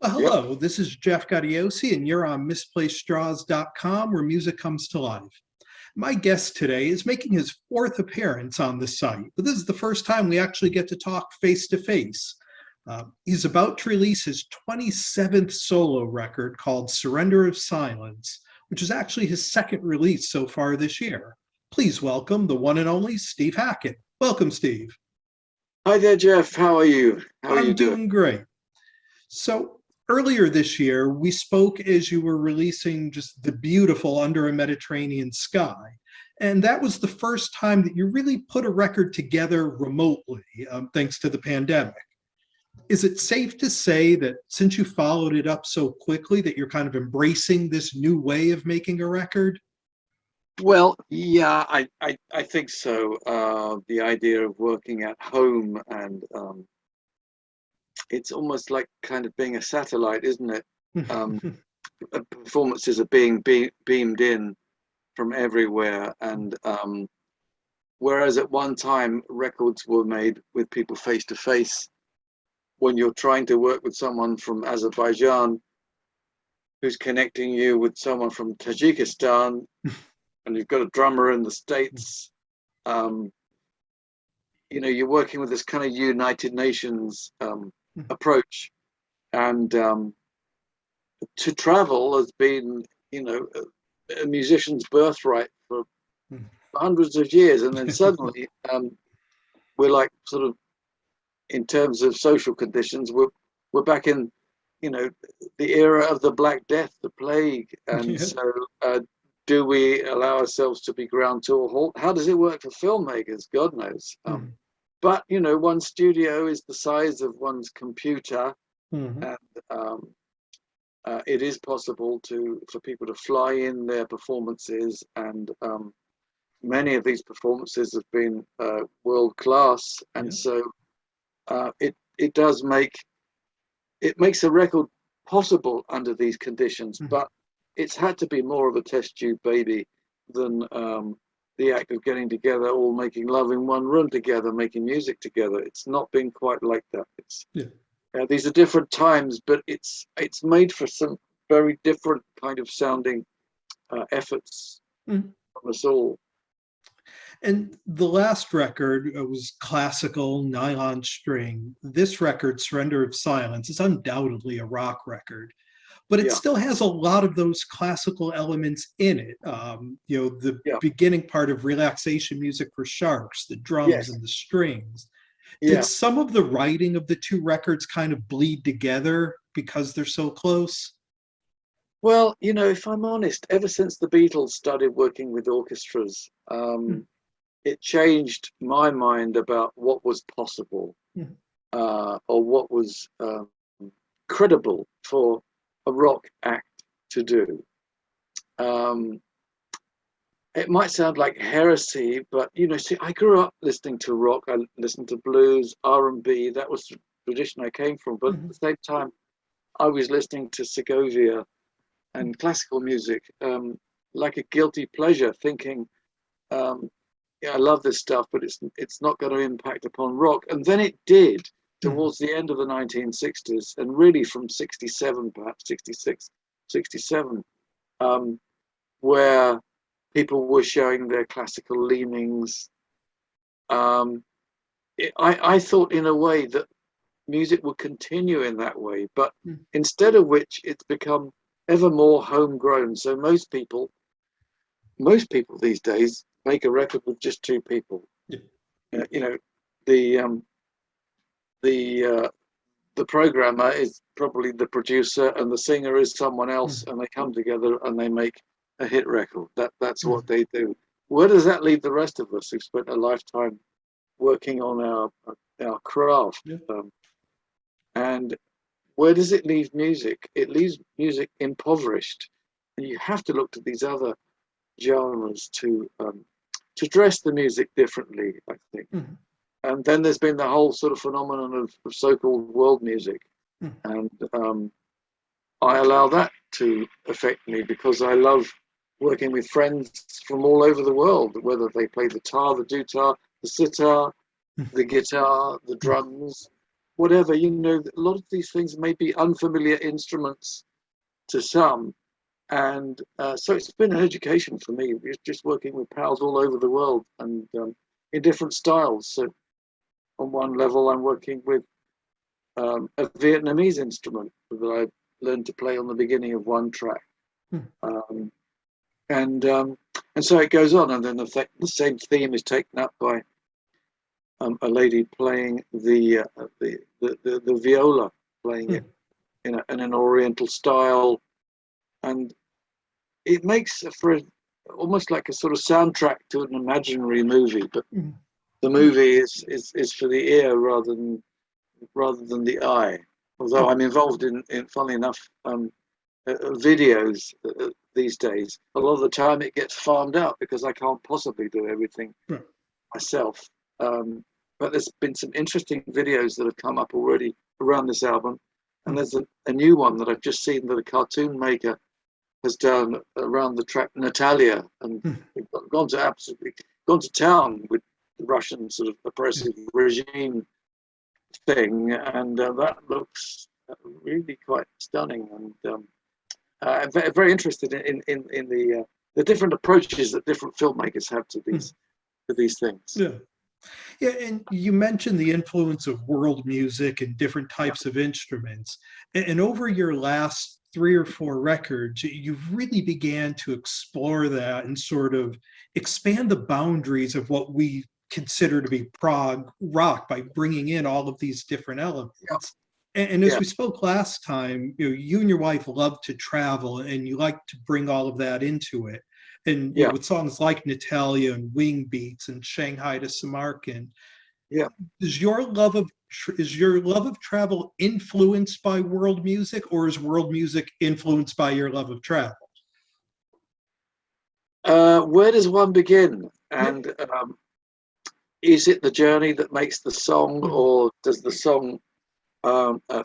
Yep. Hello, this is Jeff Gaudiosi, and you're on misplacedstraws.com, where music comes to life. My guest today is making his fourth appearance on the site, but this is the first time we actually get to talk face to face. He's about to release his 27th solo record called Surrender of Silence, which is actually his second release so far this year. Please welcome the one and only Steve Hackett. Welcome, Steve. Hi there, Jeff. How are you? How are you I'm doing? doing great. So earlier this year, we spoke as you were releasing just the beautiful Under a Mediterranean Sky. And that was the first time that you really put a record together remotely, thanks to the pandemic. Is it safe to say that since you followed it up so quickly that you're kind of embracing this new way of making a record? Well, yeah, I think so. The idea of working at home and it's almost like kind of being a satellite, isn't it? Um, Performances are being beamed in from everywhere, and whereas at one time records were made with people face to face, when you're trying to work with someone from Azerbaijan who's connecting you with someone from Tajikistan, and you've got a drummer in the States, um, you're working with this kind of United Nations approach, and to travel has been, a musician's birthright for hundreds of years, and then suddenly we're like sort of, in terms of social conditions, we're back in, the era of the Black Death, the plague, and Yeah. so do we allow ourselves to be ground to a halt? How does it work for filmmakers? God knows. But one studio is the size of one's computer, Mhm. and it is possible for people to fly in their performances, and many of these performances have been world class, and Yeah. so it makes a record possible under these conditions, Mhm. but it's had to be more of a test tube baby than the act of getting together, all making love in one room together, making music together. It's not been quite like that. Yeah. These are different times, but it's made for some very different kind of sounding efforts Mhm. from us all. And the last record was classical nylon string. This record, Surrender of Silence, is undoubtedly a rock record, but it Yeah, still has a lot of those classical elements in it. The yeah, beginning part of relaxation music for sharks, the drums yes, and the strings. Did yeah. some of the writing of the two records kind of bleed together because they're so close? Well, if I'm honest, ever since the Beatles started working with orchestras, it changed my mind about what was possible, Mhm. or what was credible for a rock act to do. Um, it might sound like heresy, but see, I grew up listening to rock. I listened to blues, R&B. That was the tradition I came from. But at Mhm. the same time, I was listening to Segovia and classical music, like a guilty pleasure, thinking, um, yeah, I love this stuff, but it's not going to impact upon rock. And then it did Mhm. towards the end of the 1960s, and really from 67, perhaps 66, 67, um, where people were showing their classical leanings. Um, I thought in a way that music would continue in that way, but Mhm. instead of which it's become ever more homegrown. So most people these days make a record with just two people. Yeah. You know, the the uh, the programmer is probably the producer, and the singer is someone else, Mhm. and they come together and they make a hit record. That's what Mhm. they do. Where does that leave the rest of us who've spent a lifetime working on our craft? Yeah. And where does it leave music? It leaves music impoverished, and you have to look to these other genres to dress the music differently, I think. Mhm. And then there's been the whole sort of phenomenon of so-called world music, Mhm. and I allow that to affect me because I love working with friends from all over the world, whether they play the tar, the dutar, the sitar, the guitar, the drums. whatever, a lot of these things may be unfamiliar instruments to some. And so it's been an education for me, just working with pals all over the world and in different styles. So on one level, I'm working with a Vietnamese instrument that I learned to play on the beginning of one track. Um, and so it goes on. And then the same theme is taken up by a lady playing the viola, playing it in an Oriental style. And it makes for almost like a sort of soundtrack to an imaginary movie, but the movie is for the ear rather than the eye. Although I'm involved in funnily enough, videos these days. A lot of the time it gets farmed out because I can't possibly do everything myself. But there's been some interesting videos that have come up already around this album, and there's a new one that I've just seen that a cartoon maker has done around the track Natalia, and we've gone to town with the Russian sort of oppressive regime thing, and that looks really quite stunning. And I'm very interested in the different approaches that different filmmakers have to these things. Yeah, and you mentioned the influence of world music and different types of instruments. And over your last 3 or 4 records, you've really began to explore that and sort of expand the boundaries of what we consider to be prog rock by bringing in all of these different elements. And as we spoke last time, you and your wife love to travel and you like to bring all of that into it. And with songs like Natalia and Wing Beats and Shanghai to Samarkand, is your love of travel influenced by world music, or is world music influenced by your love of travel? Where does one begin? And is it the journey that makes the song, or does the song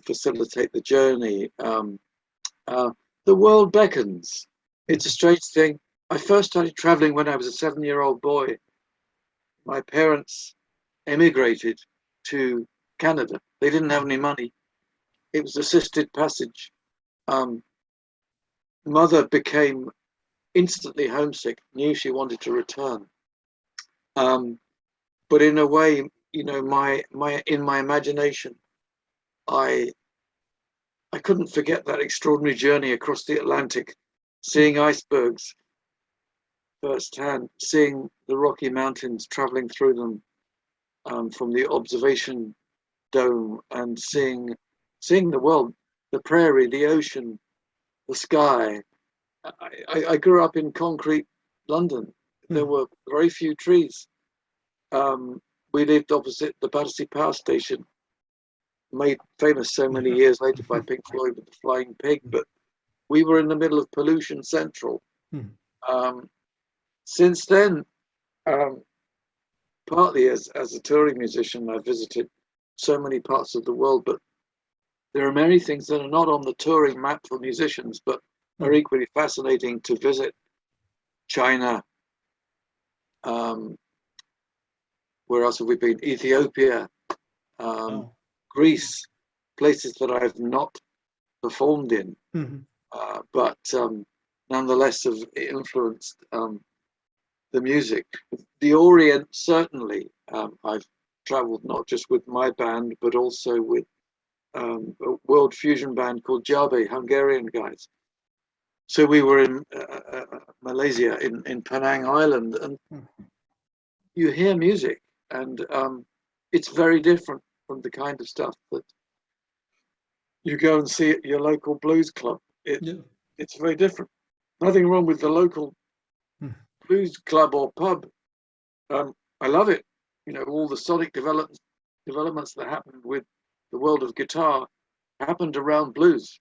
facilitate the journey? The world beckons. It's a strange thing. I first started traveling when I was a 7-year-old boy. My parents emigrated to Canada. They didn't have any money. It was assisted passage. Mother became instantly homesick, knew she wanted to return. But in a way, in my imagination, I couldn't forget that extraordinary journey across the Atlantic, seeing icebergs firsthand, seeing the Rocky Mountains, traveling through them from the observation dome, and seeing the world, the prairie, the ocean, the sky. I grew up in concrete London. There were very few trees. We lived opposite the Battersea Power Station, made famous so many years later by Pink Floyd with the Flying Pig, but we were in the middle of pollution central. Since then, partly as a touring musician, I've visited so many parts of the world, but there are many things that are not on the touring map for musicians, but are equally fascinating to visit. China, where else have we been? Ethiopia, Greece, places that I've not performed in, but nonetheless have influenced the music. The Orient, certainly. I've traveled not just with my band, but also with a world fusion band called Jabe, Hungarian guys. So we were in Malaysia, in Penang Island, and you hear music, and it's very different from the kind of stuff that you go and see at your local blues club. It's very different. Nothing wrong with the local blues club or pub. I love it. All the sonic developments that happened with the world of guitar happened around blues,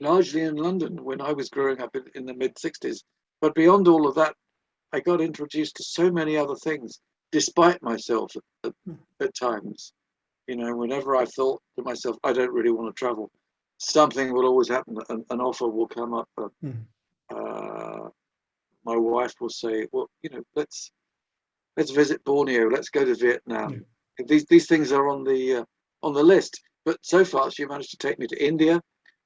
largely in London when I was growing up in the mid-60s. But beyond all of that, I got introduced to so many other things, despite myself at times. Whenever I thought to myself, I don't really want to travel, something will always happen. An offer will come up. My wife will say, well, let's visit Borneo. Let's go to Vietnam. These things are on on the list. But so far, she managed to take me to India,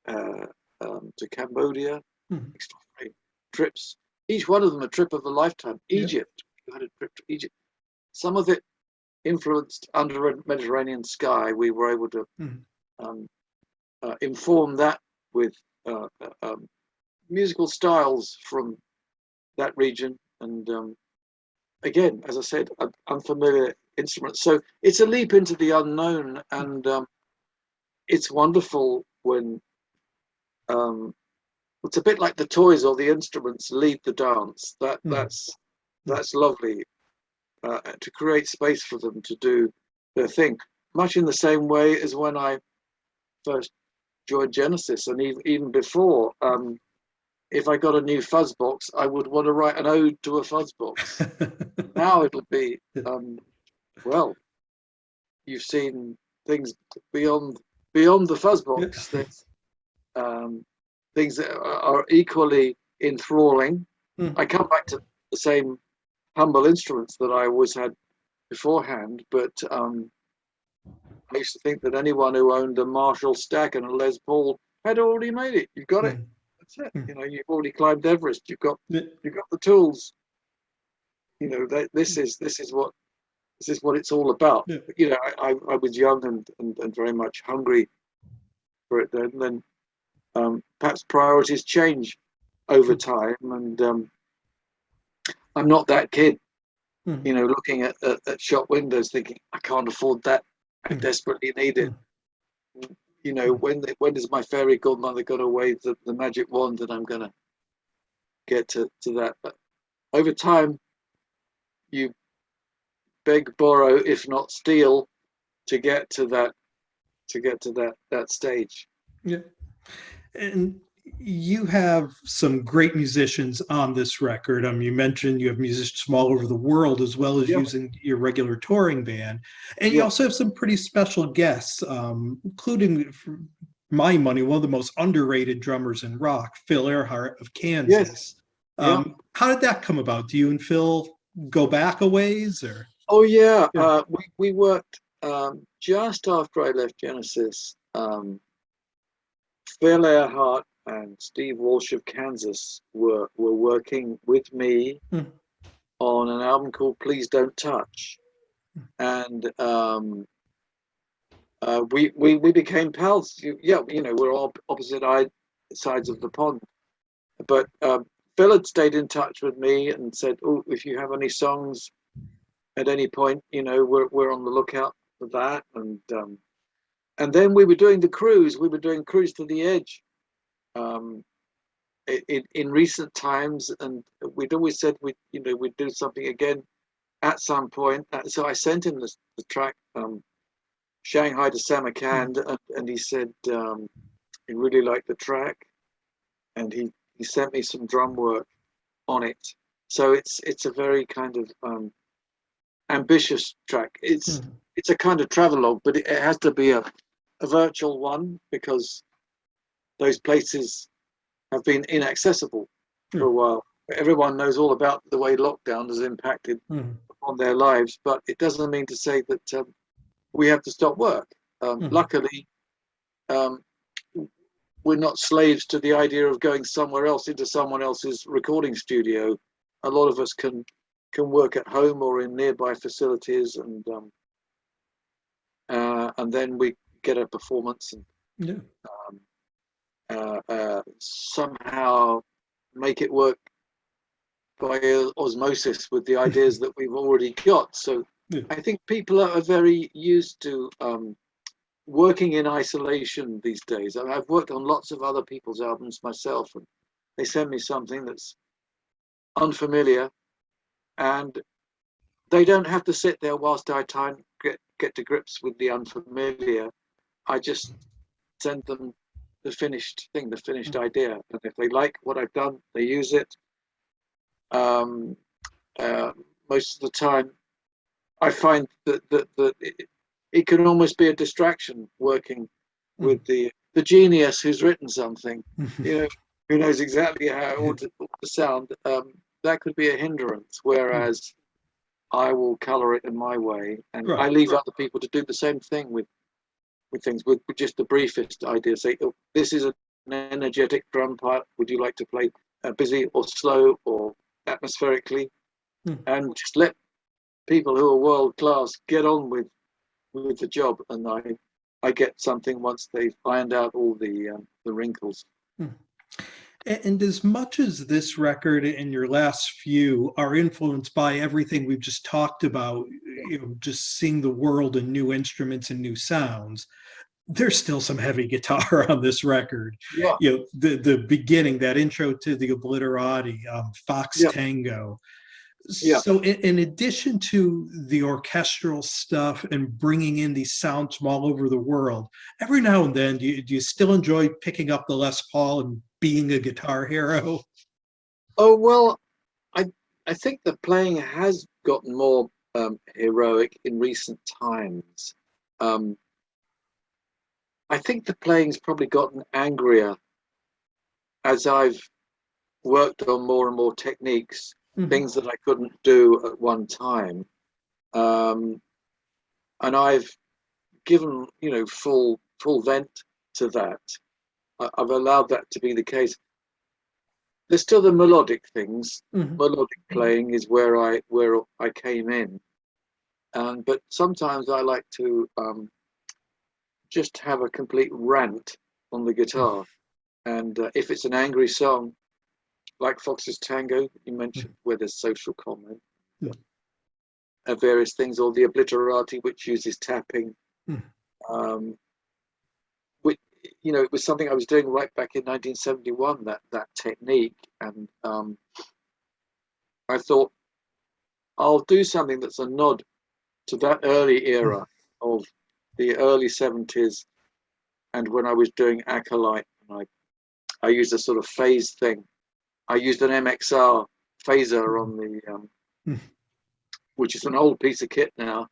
to Cambodia, extraordinary trips. Each one of them a trip of a lifetime. Egypt, we had a trip to Egypt. Some of it influenced under a Mediterranean sky. We were able to inform that with musical styles from that region, and again, as I said, unfamiliar instruments. So it's a leap into the unknown, and it's wonderful when it's a bit like the toys or the instruments lead the dance. That's lovely, to create space for them to do their thing. Much in the same way as when I first joined Genesis, and even before. If I got a new fuzz box, I would want to write an ode to a fuzz box. Now it'll be, well, you've seen things beyond the fuzz box. There's things that are equally enthralling. I come back to the same humble instruments that I always had beforehand, but I used to think that anyone who owned a Marshall Stack and a Les Paul had already made it. You've got it. That's it. You know, you've already climbed Everest. You've got the tools. You know, this is what it's all about. You know, I was young and very much hungry for it then. And then perhaps priorities change over time, and I'm not that kid. You know, looking at shop windows, thinking I can't afford that. I desperately need it. You know, when is my fairy godmother going to wave the magic wand and I'm going to get to that? But over time, you beg, borrow, if not steal, to get to that stage. Yeah, and you have some great musicians on this record. You mentioned you have musicians from all over the world, as well as using your regular touring band, and you also have some pretty special guests, including, for my money, one of the most underrated drummers in rock, Phil Earhart of Kansas. How did that come about? Do you and Phil go back a ways, or? Oh yeah, we worked just after I left Genesis. Phil Earhart and Steve Walsh of Kansas were working with me on an album called Please Don't Touch, and we became pals. You know, we're all opposite sides of the pond, but Phil had stayed in touch with me and said, "Oh, if you have any songs at any point, you know, we're on the lookout for that." And then we were doing the cruise. We were doing Cruise to the Edge in recent times, and we'd always said we'd do something again at some point. So I sent him the track Shanghai to Samarkand, and he said he really liked the track, and he sent me some drum work on it. So it's a very kind of ambitious track. It's a kind of travelogue, but it has to be a virtual one, because those places have been inaccessible for a while. Everyone knows all about the way lockdown has impacted on their lives, but it doesn't mean to say that we have to stop work. Luckily, we're not slaves to the idea of going somewhere else into someone else's recording studio. A lot of us can work at home or in nearby facilities, and then we get a performance and somehow make it work by osmosis with the ideas that we've already got. So I think people are very used to working in isolation these days. I mean, I've worked on lots of other people's albums myself, and they send me something that's unfamiliar, and they don't have to sit there whilst I try and get to grips with the unfamiliar. I just send them the finished thing, the finished idea, and if they like what I've done, they use it. Most of the time, I find that it can almost be a distraction working with the genius who's written something, you know, who knows exactly how it ought to sound. That could be a hindrance, whereas I will color it in my way, and I leave other people to do the same thing with things with just the briefest idea. Say, oh, this is an energetic drum part. Would you like to play busy or slow or atmospherically? And just let people who are world class get on with the job, and I get something once they've ironed out all the wrinkles. And as much as this record and your last few are influenced by everything we've just talked about, just seeing the world and new instruments and new sounds, there's still some heavy guitar on this record. Yeah. The beginning, that intro to the Obliterati, Fox Tango. Yeah. So in addition to the orchestral stuff and bringing in these sounds from all over the world, every now and then, do you still enjoy picking up the Les Paul and being a guitar hero? Oh, well, I think the playing has gotten more heroic in recent times. I think the playing's probably gotten angrier as I've worked on more and more techniques, things that I couldn't do at one time. And I've given, full vent to that. I've allowed that to be the case. There's still the melodic things. Melodic playing is where I came in. But sometimes I like to just have a complete rant on the guitar. And if it's an angry song, like Fox's Tango, you mentioned, where there's social comment, various things, or the Obliterati, which uses tapping. Which, it was something I was doing right back in 1971, that technique. And I thought, I'll do something that's a nod to that early era of the early 70s. And when I was doing Acolyte, I used a sort of phase thing. I used an MXR phaser on the, which is an old piece of kit now,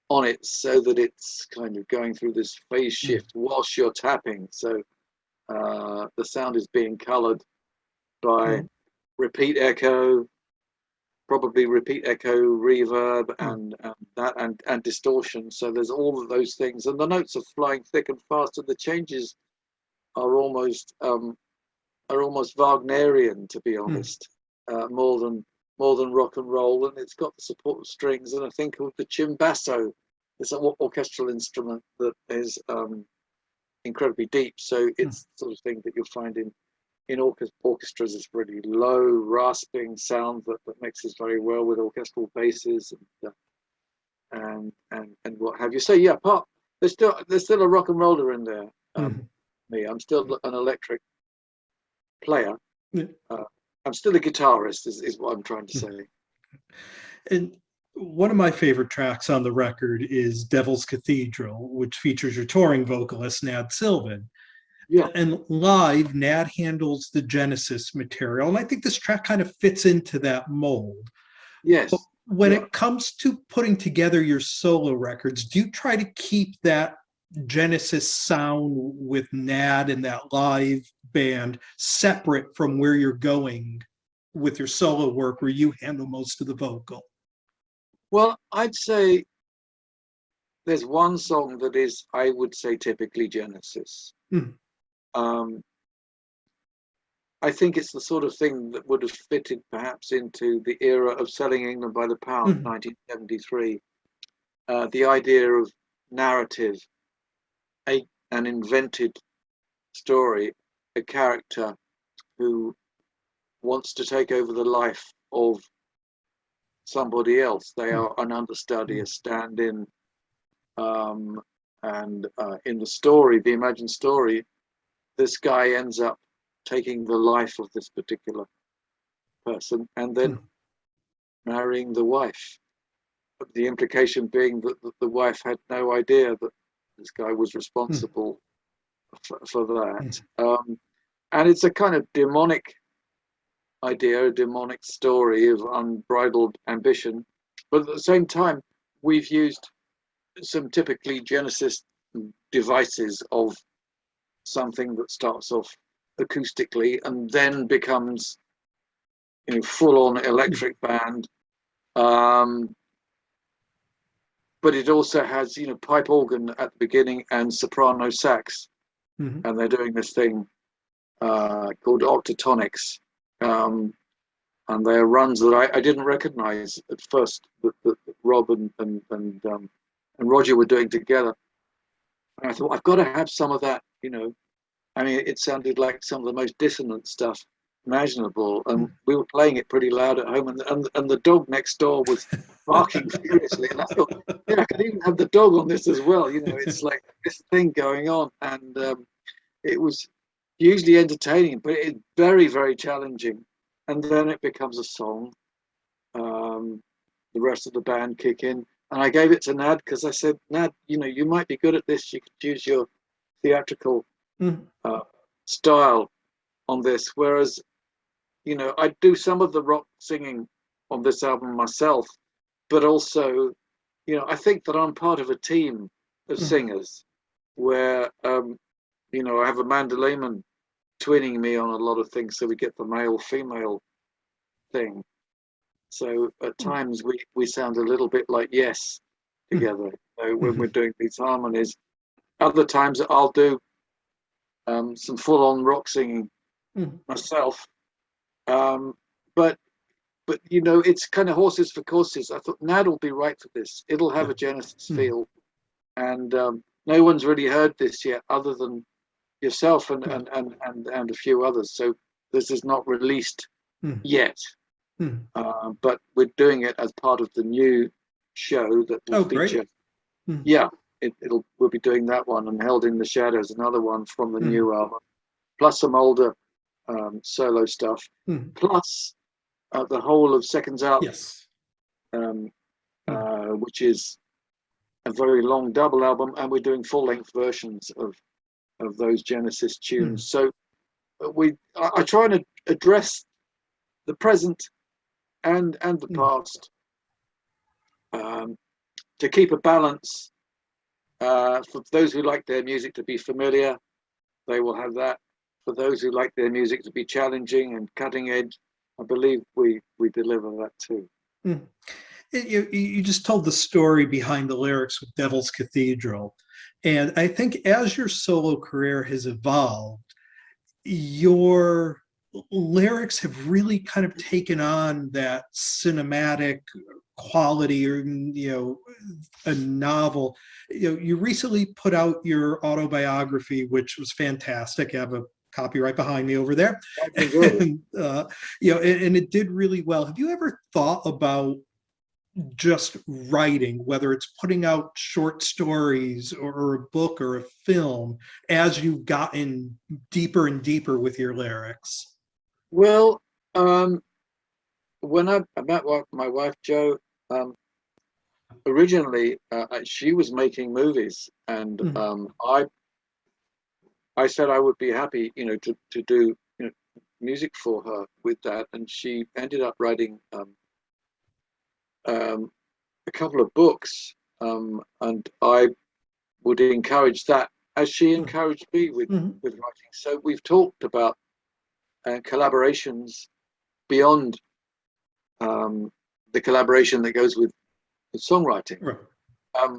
on it, so that it's kind of going through this phase shift whilst you're tapping. So the sound is being colored by repeat echo, probably repeat echo, reverb, and distortion. So there's all of those things, and the notes are flying thick and fast, and the changes are almost Wagnerian, to be honest, more than rock and roll. And it's got the support of strings, and I think of the cimbasso. It's an orchestral instrument that is incredibly deep. So it's the sort of thing that you'll find in orchestras. It's really low, rasping sound that mixes very well with orchestral basses and what have you. So yeah, there's still a rock and roller in there. Me, I'm still an electric player. I'm still a guitarist, is what I'm trying to say. And one of my favorite tracks on the record is Devil's Cathedral, which features your touring vocalist, Nad Sylvan. Yeah. And live, Nad handles the Genesis material. And I think this track kind of fits into that mold. Yes. But when it comes to putting together your solo records, do you try to keep that Genesis sound with Nad and that live band separate from where you're going with your solo work, where you handle most of the vocal? Well, I'd say there's one song that is, I would say, typically Genesis. I think it's the sort of thing that would have fitted perhaps into the era of Selling England by the Pound, 1973. The idea of narrative, an invented story, a character who wants to take over the life of somebody else. They are an understudy, a stand-in, and in the story, the imagined story, this guy ends up taking the life of this particular person and then marrying the wife. The implication being that the wife had no idea that this guy was responsible for that. And it's a kind of demonic idea, a demonic story of unbridled ambition. But at the same time, we've used some typically Genesis devices of something that starts off acoustically and then becomes, full-on electric band, but it also has, you know, pipe organ at the beginning and soprano sax, and they're doing this thing called octatonics, and they are runs that I didn't recognize at first that Rob and Roger were doing together. And I thought, I've got to have some of that, you know. I mean, it sounded like some of the most dissonant stuff imaginable, and we were playing it pretty loud at home, and the dog next door was barking furiously, and I thought, yeah, I could even have the dog on this as well, you know. It's like this thing going on, and it was hugely entertaining, but it's very, very challenging. And then it becomes a song. The rest of the band kick in, and I gave it to Nad because I said, Nad, you know, you might be good at this. You could use your theatrical style on this, whereas, you know, I do some of the rock singing on this album myself, but also, you know, I think that I'm part of a team of singers where, you know, I have a mandolin twinning me on a lot of things, so we get the male-female thing. So at times we sound a little bit like Yes together, you know, when we're doing these harmonies. Other times I'll do some full-on rock singing myself. But you know, it's kind of horses for courses. I thought Nad will be right for this. It'll have a Genesis feel, and no one's really heard this yet, other than yourself and a few others. So this is not released yet, but we're doing it as part of the new show that will feature. Yeah, we'll be doing that one, and Held in the Shadows, another one from the new album, plus some older solo stuff, plus the whole of Seconds Out, which is a very long double album, and we're doing full-length versions of those Genesis tunes. So I try to address the present and the past, to keep a balance. For those who like their music to be familiar, they will have that. For those who like their music to be challenging and cutting edge, I believe we deliver that too. You just told the story behind the lyrics with Devil's Cathedral. And I think as your solo career has evolved, your lyrics have really kind of taken on that cinematic quality, or, you know, a novel. You know, you recently put out your autobiography, which was fantastic. I have a copy right behind me over there. And, you know, and it did really well. Have you ever thought about just writing, whether it's putting out short stories or a book or a film, as you've gotten deeper and deeper with your lyrics? Well, when I met my wife Jo, originally she was making movies, and I said I would be happy, you know, to do, you know, music for her with that, and she ended up writing a couple of books, and I would encourage that as she encouraged me with writing. So we've talked about collaborations beyond the collaboration that goes with songwriting.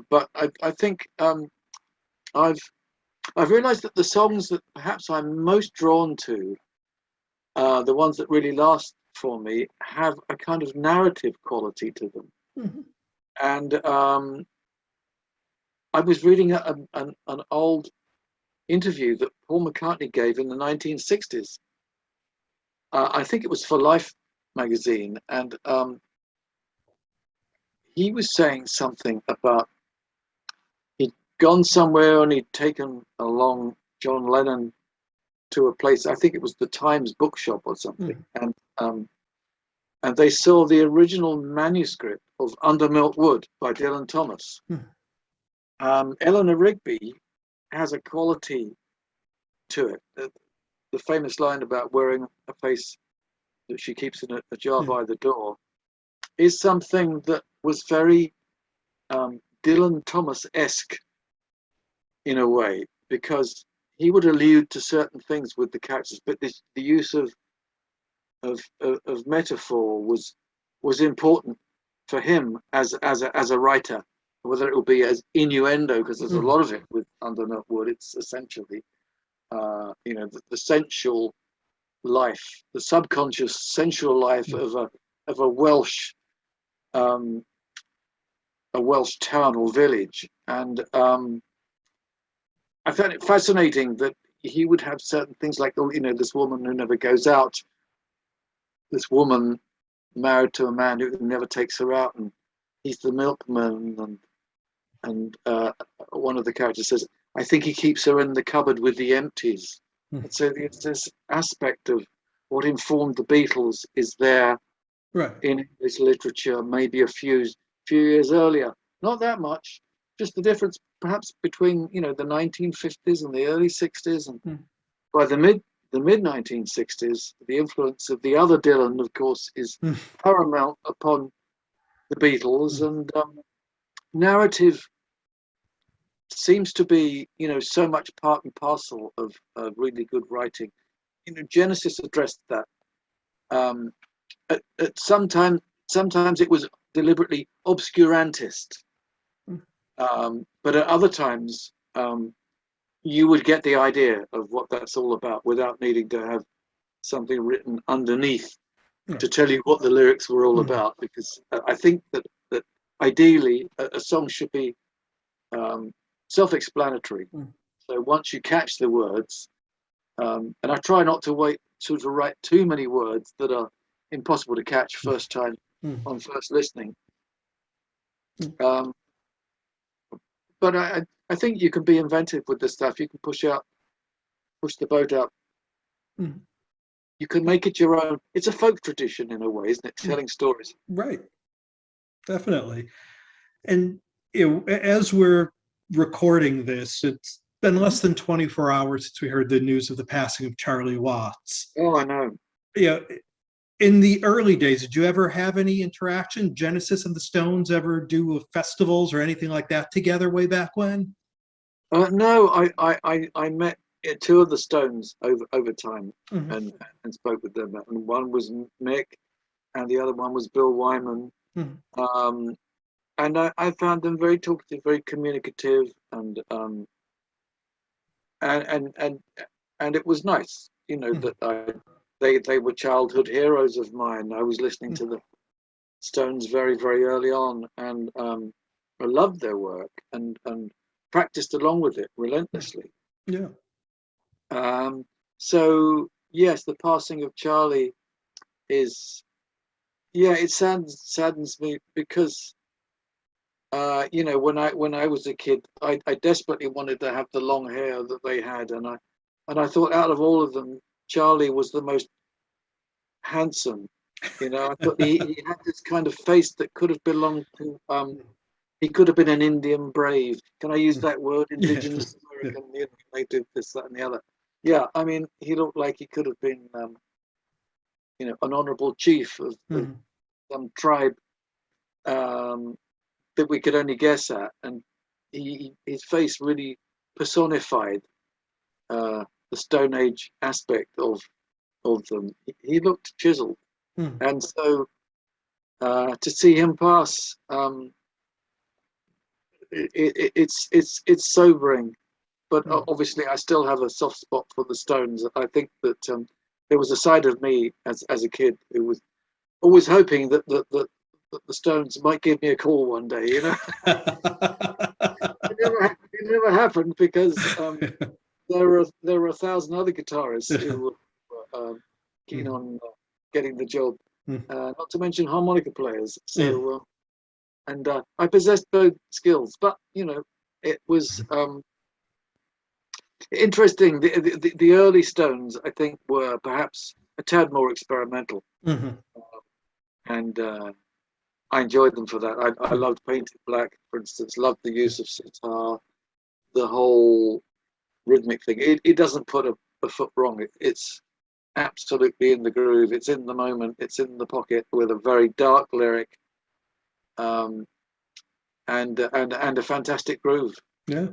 But I think I've realized that the songs that perhaps I'm most drawn to, the ones that really last for me, have a kind of narrative quality to them. And I was reading an old interview that Paul McCartney gave in the 1960s. I think it was for Life magazine, and he was saying something about he'd gone somewhere and he'd taken along John Lennon to a place, I think it was the Times bookshop or something, and they saw the original manuscript of Under Milk Wood by Dylan Thomas. Eleanor Rigby has a quality to it. The famous line about wearing a face that she keeps in a jar by the door is something that was very Dylan Thomas-esque in a way, because he would allude to certain things with the characters, but the use of metaphor was important for him as a writer whether it will be as innuendo, because there's a Mm. lot of it with Under Milk Wood. It's essentially, the sensual life, the subconscious sensual life Mm. of um, a Welsh town or village, and I found it fascinating that he would have certain things like, this woman who never goes out, this woman married to a man who never takes her out, and he's the milkman, and one of the characters says, I think he keeps her in the cupboard with the empties. Mm. And so there's this aspect of what informed the Beatles is there Right. in English literature, maybe a few years earlier. Not that much, just the difference perhaps between the 1950s and the early 60s, and Mm. by the mid 1960s, the influence of the other Dylan, of course, is Mm. paramount upon the Beatles, Mm. and narrative seems to be so much part and parcel of really good writing. Genesis addressed that. Um, at sometimes it was deliberately obscurantist, Mm. but at other times you would get the idea of what that's all about without needing to have something written underneath Yeah. to tell you what the lyrics were all Mm. about. Because I think that ideally a song should be self-explanatory. Mm. So once you catch the words, and I try not to write too many words that are impossible to catch first time Mm. on first listening. Mm. Um, but I think you can be inventive with this stuff. You can push the boat out. Mm. You can make it your own. It's a folk tradition in a way, isn't it? Mm. Telling stories. Right. Definitely. And as we're recording this, it's been Mhm. less than 24 hours since we heard the news of the passing of Charlie Watts. Oh, I know. Yeah. In the early days, did you ever have any interaction? Genesis and the Stones ever do festivals or anything like that together way back when? No, I met two of the Stones over time, Mm-hmm. and spoke with them. And one was Mick, and the other one was Bill Wyman. Mm-hmm. Um, and I found them very talkative, very communicative, and and it was nice, that they were childhood heroes of mine. I was listening to the Stones very, very early on, and I loved their work and practiced along with it relentlessly. Yeah. Um, so yes, the passing of Charlie is, yeah, it saddens me because when I was a kid, I desperately wanted to have the long hair that they had, and I thought out of all of them, Charlie was the most handsome. I thought he had this kind of face that could have belonged to. He could have been an Indian brave. Can I use that word? Yes. Indigenous Yeah. American. They do this, that, and the other. Yeah, I mean, he looked like he could have been, an honourable chief of Mhm. some tribe um, that we could only guess at, and his face really personified the Stone Age aspect of them. He looked chiseled, Mhm. and so to see him pass, it's sobering. But Mhm. obviously, I still have a soft spot for the Stones. I think that there was a side of me as a kid who was always hoping that the Stones might give me a call one day. It never happened because there were 1,000 other guitarists who were keen Mhm. on getting the job. Mhm. Not to mention harmonica players. Yeah. So and I possessed both skills, but it was interesting. The early Stones, I think, were perhaps a tad more experimental, Mhm. and I enjoyed them for that. I Mhm. loved Painted Black, for instance. Loved the use of sitar, the whole rhythmic thing. It doesn't put a foot wrong. It's absolutely in the groove. It's in the moment. It's in the pocket with a very dark lyric, um, and a fantastic groove. Yeah.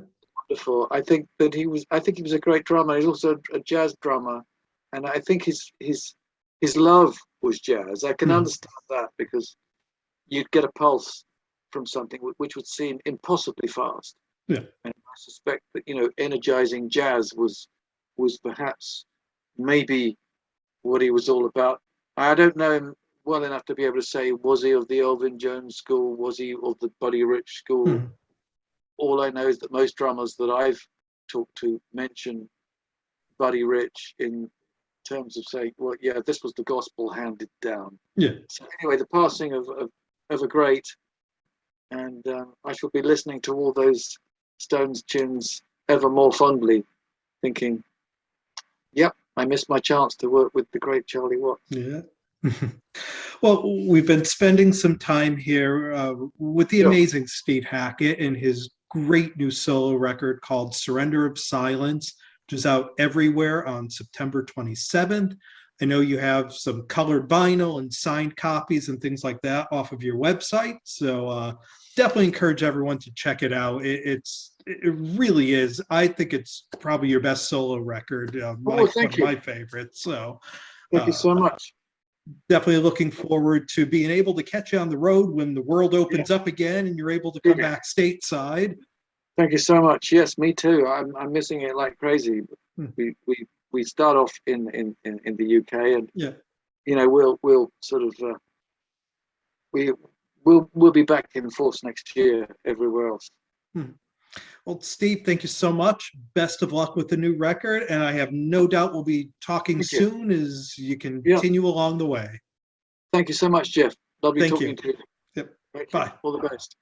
Wonderful. I think that he was. I think he was a great drummer. He's also a jazz drummer, and I think his love was jazz. I can Mhm. understand that because you'd get a pulse from something which would seem impossibly fast. Yeah. And I suspect that, you know, energizing jazz was perhaps maybe what he was all about. I don't know him well enough to be able to say, was he of the Elvin Jones school? Was he of the Buddy Rich school? Mhm. All I know is that most drummers that I've talked to mention Buddy Rich in terms of saying, well, yeah, this was the gospel handed down. Yeah. So anyway, the passing of a great, and I shall be listening to all those Stones tunes ever more fondly, thinking, yep, I missed my chance to work with the great Charlie Watts. Yeah. Well, we've been spending some time here with the Sure. amazing Steve Hackett and his great new solo record called Surrender of Silence, which is out everywhere on September 27th. I know you have some colored vinyl and signed copies and things like that off of your website. So definitely encourage everyone to check it out. It really is. I think it's probably your best solo record, one Thank of you. my favorites. So Thank you so much. definitely looking forward to being able to catch you on the road when the world opens up again and you're able to come back stateside. Thank you so much. Yes, me too. I'm missing it like crazy. We start off in the UK, and Yeah. you know, we'll sort of we'll be back in force next year everywhere else. Well, Steve, thank you so much. Best of luck with the new record, and I have no doubt we'll be talking Thank you. soon as you continue along the way. Thank you so much, Jeff. Lovely Thank talking you. to you. Yep. Thank you. Bye. All the best.